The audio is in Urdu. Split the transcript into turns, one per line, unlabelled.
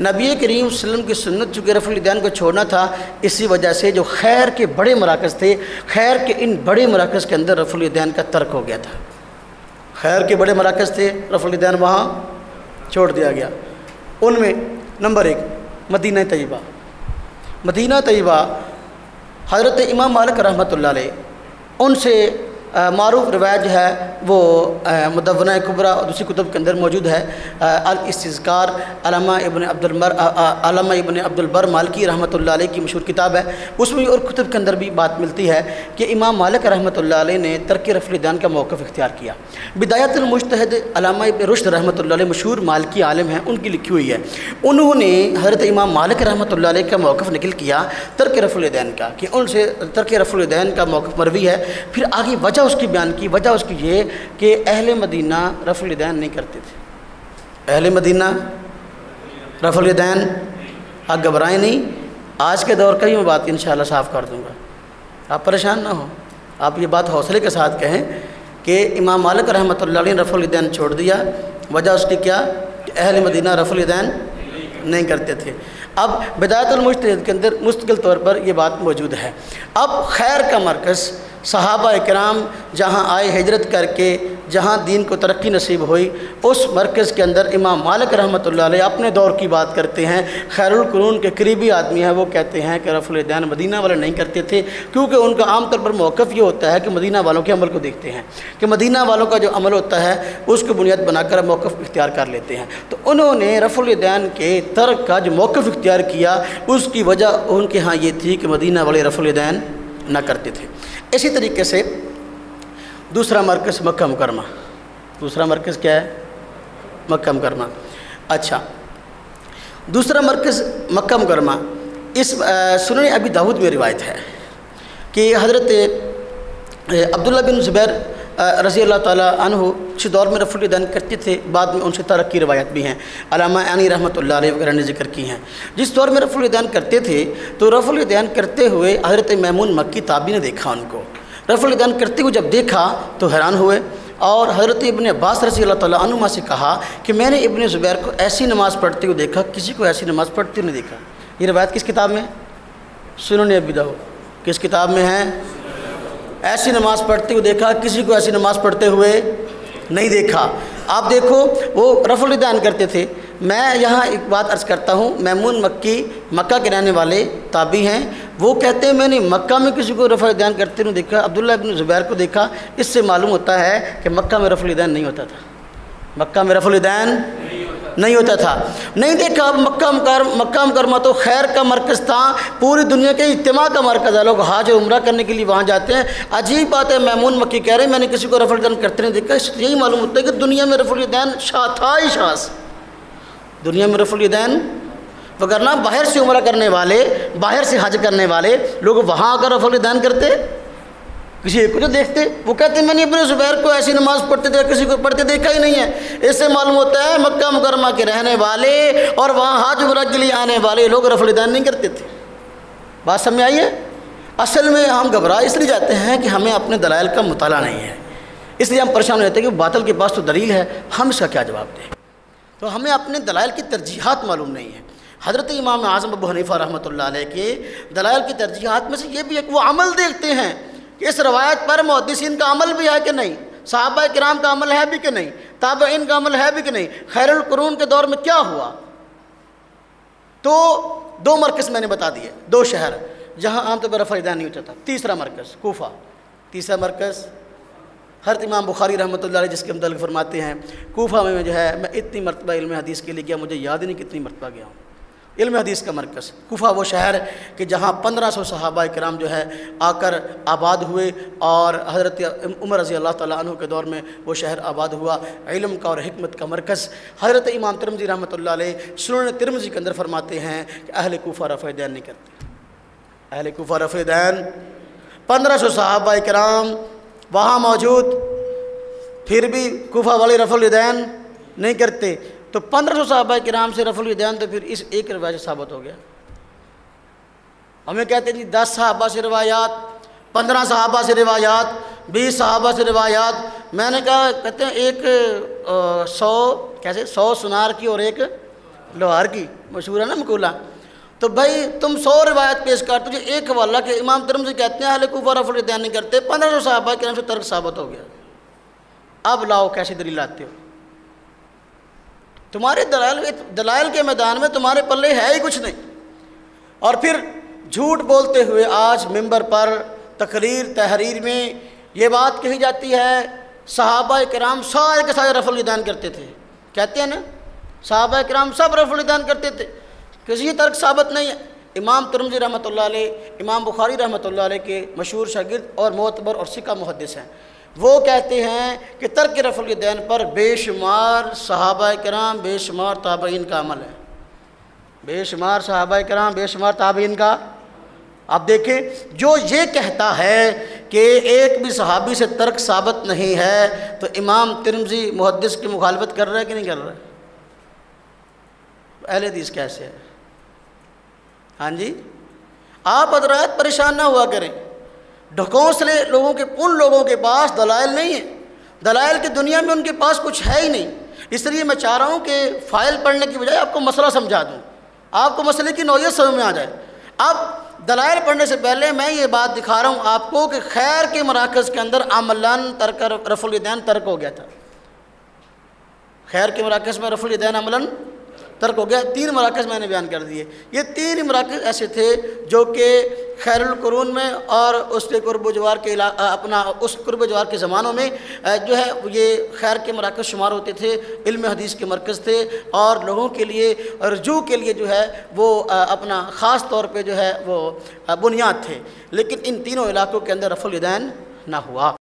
نبی کریم صلی اللہ علیہ وسلم کی سنت چونکہ رفع الیدین کو چھوڑنا تھا، اسی وجہ سے جو خیر کے بڑے مراکز تھے، خیر کے ان بڑے مراکز کے اندر رفع الیدین کا ترک ہو گیا تھا۔ خیر کے بڑے مراکز تھے، رفع الیدین وہاں چھوڑ دیا گیا۔ ان میں نمبر 1 مدینہ طیبہ۔ مدینہ طیبہ حضرت امام مالک رحمۃ اللہ علیہ ان سے معروف روایت جو ہے وہ مدونہ کبریٰ اور دوسری کتب کے اندر موجود ہے۔ الاستذکار علامہ ابن عبد البر مالکی رحمۃ اللہ علیہ کی مشہور کتاب ہے، اس میں اور کتب کے اندر بھی بات ملتی ہے کہ امام مالک رحمۃ اللہ علیہ نے ترک رفع الیدین کا موقف اختیار کیا۔ بدایت المجتہد علامہ ابن رشد رحمۃ اللہ علیہ مشہور مالکی عالم ہیں، ان کی لکھی ہوئی ہے، انہوں نے حضرت امام مالک رحمۃ اللہ علیہ کا موقف نقل کیا ترک رفع الیدین کا، کہ ان سے ترک رفع الیدین کا موقف مروی ہے۔ پھر آگے وجہ اس کی بیان کی، وجہ اس کی یہ کہ اہل مدینہ رفع الیدین نہیں کرتے تھے۔ اہل مدینہ رفع الیدین، آپ گھبرائیں نہیں، آج کے دور کا ہی میں بات انشاءاللہ صاف کر دوں گا، آپ پریشان نہ ہوں، آپ یہ بات حوصلے کے ساتھ کہیں کہ امام مالک رحمۃ اللہ علیہ نے رفع الیدین چھوڑ دیا، وجہ اس کی کیا کہ اہل مدینہ رفع الیدین نہیں کرتے تھے۔ اب بدایت المجتہد کے اندر مستقل طور پر یہ بات موجود ہے۔ اب خیر کا مرکز صحابہ کرام جہاں آئے ہجرت کر کے، جہاں دین کو ترقی نصیب ہوئی، اس مرکز کے اندر امام مالک رحمۃ اللہ علیہ اپنے دور کی بات کرتے ہیں۔ خیر القرون کے قریبی آدمی ہیں، وہ کہتے ہیں کہ رفع الیدین مدینہ والے نہیں کرتے تھے، کیونکہ ان کا عام طور پر موقف یہ ہوتا ہے کہ مدینہ والوں کے عمل کو دیکھتے ہیں، کہ مدینہ والوں کا جو عمل ہوتا ہے اس کو بنیاد بنا کر موقف اختیار کر لیتے ہیں۔ تو انہوں نے رفع الیدین کے ترک کا جو موقف اختیار کیا، اس کی وجہ ان کے ہاں یہ تھی کہ مدینہ والے رفع الیدین نہ کرتے تھے۔ اسی طریقے سے دوسرا مرکز مکہ مکرمہ، دوسرا مرکز کیا ہے؟ مکہ مکرمہ۔ اچھا، دوسرا مرکز مکہ مکرمہ، اس سنن ابی داؤد میں روایت ہے کہ حضرت عبداللہ بن زبیر رضی اللہ تعالیٰ عنہ اس دور میں رفع الیدین کرتے تھے، بعد میں ان سے ترک کی روایت بھی ہیں، علامہ عینی رحمۃ اللہ علیہ وغیرہ نے ذکر کی ہیں۔ جس دور میں رفع الیدین کرتے تھے تو رفع الیدین کرتے ہوئے حضرت میمون مکی تابعی نے دیکھا ان کو، رفع الیدین کرتے ہوئے جب دیکھا تو حیران ہوئے، اور حضرت ابن عباس رضی اللہ تعالیٰ عنہما سے کہا کہ میں نے ابن زبیر کو ایسی نماز پڑھتے ہوئے دیکھا، کسی کو ایسی نماز پڑھتے ہوئے نہیں دیکھا۔ یہ روایت کس کتاب میں؟ سنن ابی داؤد۔ کس کتاب میں ہے؟ ایسی نماز پڑھتے ہوئے دیکھا، کسی کو ایسی نماز پڑھتے ہوئے نہیں دیکھا۔ آپ دیکھو وہ رفع الیدین کرتے تھے۔ میں یہاں ایک بات عرض کرتا ہوں، میمون مکی مکہ کے رہنے والے تابعی ہیں، وہ کہتے ہیں میں نے مکہ میں کسی کو رفع الیدین کرتے نہیں دیکھا، عبداللہ بن زبیر کو دیکھا۔ اس سے معلوم ہوتا ہے کہ مکہ میں رفع الیدین نہیں ہوتا تھا، مکہ میں رفع الیدین نہیں ہوتا تھا، نہیں دیکھا۔ مکہ مکرمہ تو خیر کا مرکز تھا، پوری دنیا کے اجتماع کا مرکز ہے، لوگ حج اور عمرہ کرنے کے لیے وہاں جاتے ہیں۔ عجیب بات ہے، میمون مکی کہہ رہے ہیں میں نے کسی کو رفع الیدین کرتے نہیں دیکھا، اس سے یہی معلوم ہوتا ہے کہ دنیا میں رفع الیدین تھا ہی شاذ، دنیا میں رفع الیدین، وگرنہ باہر سے عمرہ کرنے والے، باہر سے حج کرنے والے لوگ وہاں آ کر رفع الیدین کرتے، کسی ایک کو جو دیکھتے، وہ کہتے ہیں میں نے ابن زبیر کو ایسی نماز پڑھتے تھے، کسی کو پڑھتے دیکھا ہی نہیں ہے۔ اس سے معلوم ہوتا ہے مکہ مکرمہ کے رہنے والے اور وہاں حج عمرہ کے لیے آنے والے لوگ رفع الیدین نہیں کرتے تھے۔ بات سمجھ آئی ہے؟ اصل میں ہم گھبرا اس لیے جاتے ہیں کہ ہمیں اپنے دلائل کا مطالعہ نہیں ہے، اس لیے ہم پریشان ہو جاتے ہیں کہ باطل کے پاس تو دلیل ہے، ہم اس کا کیا جواب دیں؟ تو ہمیں اپنے دلائل کی ترجیحات معلوم نہیں ہیں۔ حضرت امام اعظم ابو حنیفہ رحمۃ اللہ علیہ کے دلائل کی ترجیحات میں سے یہ بھی ایک وہ عمل دیکھتے ہیں کہ اس روایت پر محدثین کا عمل بھی ہے کہ نہیں، صحابہ کرام کا عمل ہے بھی کہ نہیں، تابعین کا عمل ہے بھی کہ نہیں، خیر القرون کے دور میں کیا ہوا۔ تو دو مرکز میں نے بتا دیے، دو شہر جہاں عام طور پر رفع الیدین نہیں ہوتا تھا۔ تیسرا مرکز کوفہ، تیسرا مرکز حضرت امام بخاری رحمۃ اللہ علیہ جس کے متعلق فرماتے ہیں کوفہ میں جو ہے میں اتنی مرتبہ علم حدیث کے لیے گیا، مجھے یاد ہی نہیں کتنی مرتبہ گیا ہوں۔ علم حدیث کا مرکز کوفہ وہ شہر کہ جہاں 1500 صحابہ کرام جو ہے آ کر آباد ہوئے، اور حضرت عمر رضی اللہ تعالیٰ عنہ کے دور میں وہ شہر آباد ہوا، علم کا اور حکمت کا مرکز۔ حضرت امام ترمذی رحمۃ اللہ علیہ سنن ترمذی کے اندر فرماتے ہیں کہ اہل کوفہ رفع الیدین نہیں کرتے، اہل کوفہ رفع الیدین، 1500 صحابہ کرام وہاں موجود، پھر بھی کوفہ والے رفع الیدین نہیں کرتے۔ تو 1500 صحابہ کرام سے رفع الیدین تو پھر اس ایک روایت سے ثابت ہو گیا۔ ہمیں کہتے ہیں جی 10 صحابہ سے روایات، 15 صحابہ سے روایات، 20 صحابہ سے روایات۔ میں نے کہا کہتے ہیں ایک 100 کیسے 100 سنار کی اور ایک لوہار کی، مشہور ہے نا مقولہ. تو بھائی تم 100 روایت پیش کر، تجھے ایک حوالہ کہ امام ترمذی کہتے ہیں اہل کوفہ رفع الیدین نہیں کرتے، 1500 صحابہ کرام سے ترک ثابت ہو گیا. اب لاؤ کیسی دلیل لاتے ہو؟ تمہارے دلائل کے میدان میں تمہارے پلے ہے ہی کچھ نہیں. اور پھر جھوٹ بولتے ہوئے آج ممبر پر تقریر تحریر میں یہ بات کہی جاتی ہے صحابہ کرام سارے کے سارے رفع الیدین کرتے تھے. کہتے ہیں نا صحابہ کرام سب رفع الیدین کرتے تھے، کسی ترک ثابت نہیں ہے. امام ترمذی رحمۃ اللہ علیہ، امام بخاری رحمۃ اللہ علیہ کے مشہور شاگرد اور معتبر اور ثقہ محدث ہیں. وہ کہتے ہیں کہ ترک رفع الیدین پر بے شمار صحابہ کرام، بے شمار تابعین کا عمل ہے. بے شمار صحابہ کرام، بے شمار تابعین کا. آپ دیکھیں جو یہ کہتا ہے کہ ایک بھی صحابی سے ترک ثابت نہیں ہے تو امام ترمذی محدث کی مخالفت کر رہا ہے کہ نہیں کر رہا ہے؟ اہل حدیث کیسے ہے؟ ہاں جی، آپ حضرات پریشان نہ ہوا کریں. ڈھکوسلے ان لوگوں کے پاس دلائل نہیں ہیں. دلائل کی دنیا میں ان کے پاس کچھ ہے ہی نہیں. اس لیے میں چاہ رہا ہوں کہ فائل پڑھنے کی بجائے آپ کو مسئلہ سمجھا دوں، آپ کو مسئلے کی نوعیت سمجھ میں آ جائے. اب دلائل پڑھنے سے پہلے میں یہ بات دکھا رہا ہوں آپ کو کہ خیر کے مراکز کے اندر عملاً ترک رفع الیدین ترک ہو گیا تھا. خیر کے مراکز میں رفع الیدین عملاً ترک ہو گیا. 3 مراکز میں نے بیان کر دیے. یہ 3 مراکز ایسے تھے جو کہ خیر القرون میں اور اس کے قرب و جوار کے اس قرب و جوار کے زمانوں میں جو ہے یہ خیر کے مراکز شمار ہوتے تھے، علم حدیث کے مرکز تھے اور لوگوں کے لیے رجوع کے لیے جو ہے وہ اپنا خاص طور پہ جو ہے وہ بنیاد تھے. لیکن ان تینوں علاقوں کے اندر رفع الیدین نہ ہوا.